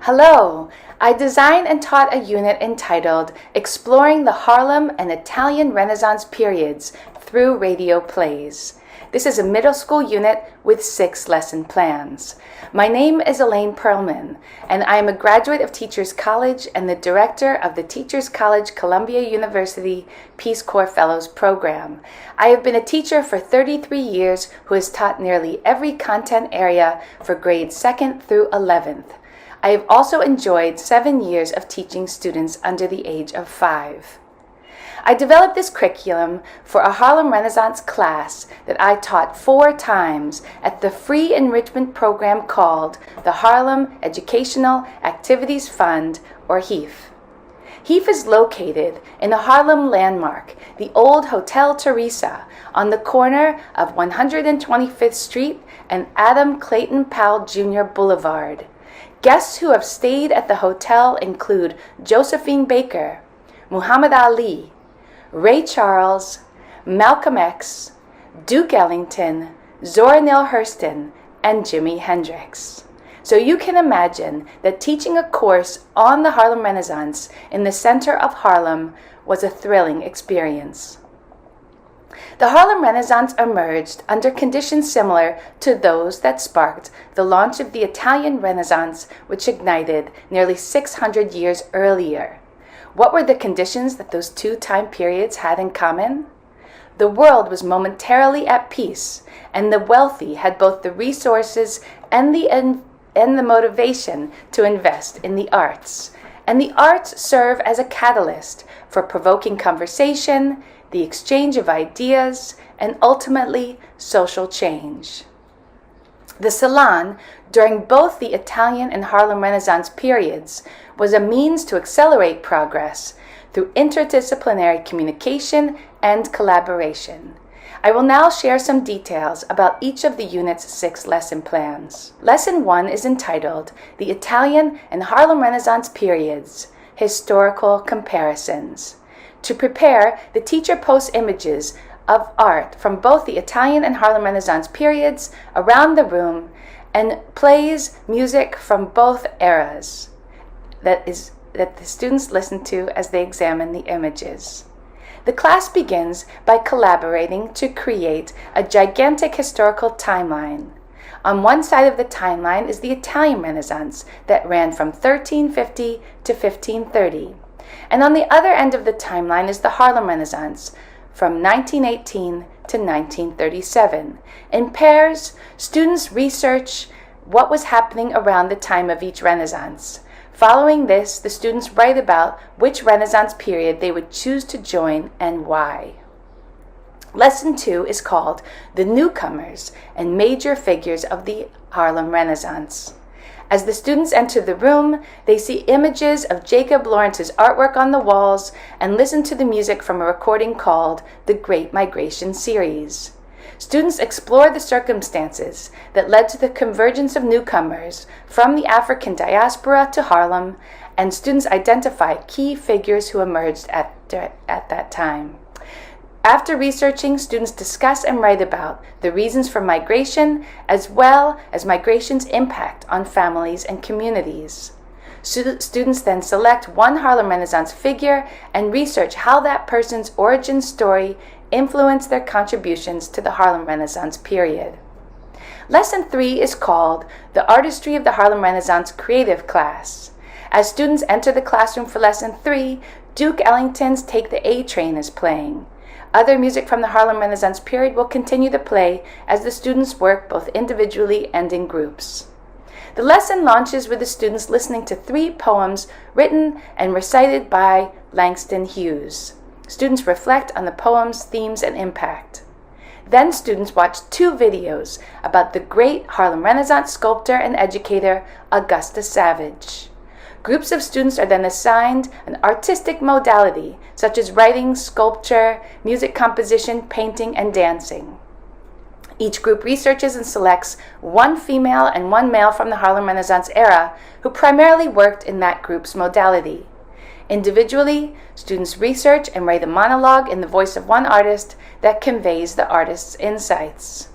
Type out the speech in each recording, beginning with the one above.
Hello! I designed and taught a unit entitled Exploring the Harlem and Italian Renaissance Periods through Radio Plays. This is a middle school unit with 6 lesson plans. My name is Elaine Perlman, and I am a graduate of Teachers College and the director of the Teachers College Columbia University Peace Corps Fellows Program. I have been a teacher for 33 years who has taught nearly every content area for grades 2nd through 11th. I have also enjoyed 7 years of teaching students under the age of 5. I developed this curriculum for a Harlem Renaissance class that I taught 4 times at the free enrichment program called the Harlem Educational Activities Fund, or HEAF. HEAF is located in the Harlem landmark, the old Hotel Teresa, on the corner of 125th Street and Adam Clayton Powell Jr. Boulevard. Guests who have stayed at the hotel include Josephine Baker, Muhammad Ali, Ray Charles, Malcolm X, Duke Ellington, Zora Neale Hurston, and Jimi Hendrix. So you can imagine that teaching a course on the Harlem Renaissance in the center of Harlem was a thrilling experience. The Harlem Renaissance emerged under conditions similar to those that sparked the launch of the Italian Renaissance, which ignited nearly 600 years earlier. What were the conditions that those 2 time periods had in common? The world was momentarily at peace, and the wealthy had both the resources and the motivation to invest in the arts. And the arts serve as a catalyst for provoking conversation, the exchange of ideas, and ultimately social change. The Salon, during both the Italian and Harlem Renaissance periods, was a means to accelerate progress through interdisciplinary communication and collaboration. I will now share some details about each of the unit's 6 lesson plans. Lesson 1 is entitled The Italian and Harlem Renaissance Periods, Historical Comparisons. To prepare, the teacher posts images of art from both the Italian and Harlem Renaissance periods around the room and plays music from both eras that the students listen to as they examine the images. The class begins by collaborating to create a gigantic historical timeline. On one side of the timeline is the Italian Renaissance that ran from 1350 to 1530. And on the other end of the timeline is the Harlem Renaissance from 1918 to 1937. In pairs, students research what was happening around the time of each Renaissance. Following this, the students write about which Renaissance period they would choose to join and why. Lesson 2 is called The Newcomers and Major Figures of the Harlem Renaissance. As the students enter the room, they see images of Jacob Lawrence's artwork on the walls and listen to the music from a recording called The Great Migration Series. Students explore the circumstances that led to the convergence of newcomers from the African diaspora to Harlem, and students identify key figures who emerged at that time. After researching, students discuss and write about the reasons for migration, as well as migration's impact on families and communities. Students then select one Harlem Renaissance figure and research how that person's origin story influenced their contributions to the Harlem Renaissance period. Lesson 3 is called The Artistry of the Harlem Renaissance Creative Class. As students enter the classroom for Lesson 3, Duke Ellington's Take the A Train is playing. Other music from the Harlem Renaissance period will continue to play as the students work both individually and in groups. The lesson launches with the students listening to 3 poems written and recited by Langston Hughes. Students reflect on the poems, themes, and impact. Then students watch 2 videos about the great Harlem Renaissance sculptor and educator Augusta Savage. Groups of students are then assigned an artistic modality, such as writing, sculpture, music composition, painting, and dancing. Each group researches and selects 1 female and 1 male from the Harlem Renaissance era who primarily worked in that group's modality. Individually, students research and write a monologue in the voice of one artist that conveys the artist's insights.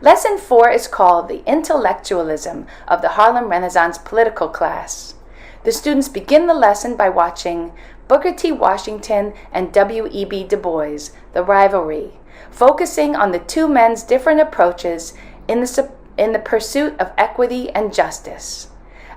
Lesson 4 is called The Intellectualism of the Harlem Renaissance Political Class. The students begin the lesson by watching Booker T. Washington and W.E.B. Du Bois, The Rivalry, focusing on the two men's different approaches in the pursuit of equity and justice.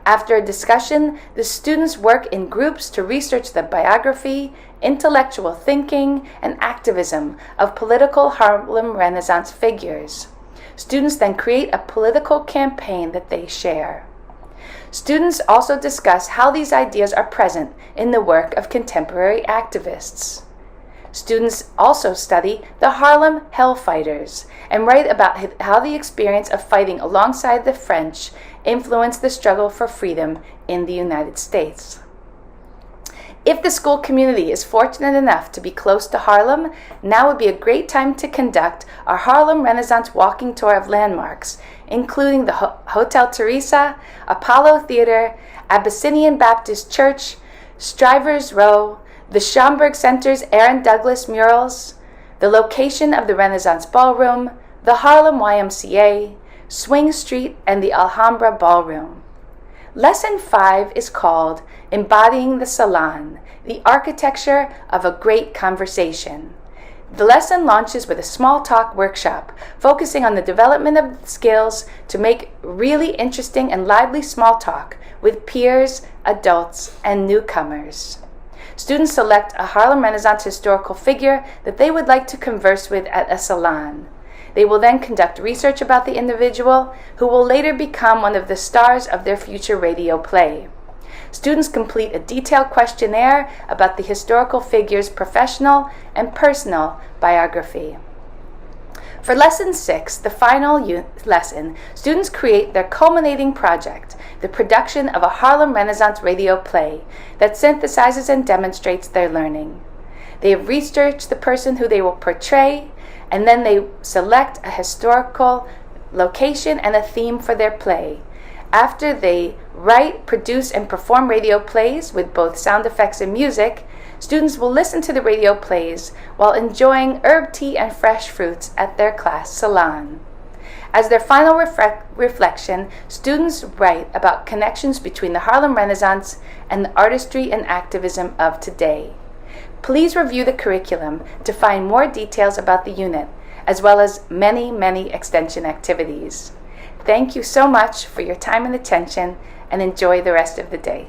After a discussion, the students work in groups to research the biography, intellectual thinking, and activism of political Harlem Renaissance figures. Students then create a political campaign that they share. Students also discuss how these ideas are present in the work of contemporary activists. Students also study the Harlem Hellfighters and write about how the experience of fighting alongside the French influenced the struggle for freedom in the United States. If the school community is fortunate enough to be close to Harlem, now would be a great time to conduct our Harlem Renaissance walking tour of landmarks, including the Hotel Teresa, Apollo Theater, Abyssinian Baptist Church, Strivers Row, the Schomburg Center's Aaron Douglas murals, the location of the Renaissance Ballroom, the Harlem YMCA, Swing Street, and the Alhambra Ballroom. Lesson 5 is called Embodying the Salon, the Architecture of a Great Conversation. The lesson launches with a small talk workshop, focusing on the development of skills to make really interesting and lively small talk with peers, adults, and newcomers. Students select a Harlem Renaissance historical figure that they would like to converse with at a salon. They will then conduct research about the individual, who will later become one of the stars of their future radio play. Students complete a detailed questionnaire about the historical figure's professional and personal biography. For Lesson 6, the final lesson, students create their culminating project, the production of a Harlem Renaissance radio play that synthesizes and demonstrates their learning. They have researched the person who they will portray, and then they select a historical location and a theme for their play. After they write, produce, and perform radio plays with both sound effects and music, students will listen to the radio plays while enjoying herb tea and fresh fruits at their class salon. As their final reflection, students write about connections between the Harlem Renaissance and the artistry and activism of today. Please review the curriculum to find more details about the unit, as well as many, many extension activities. Thank you so much for your time and attention, and enjoy the rest of the day.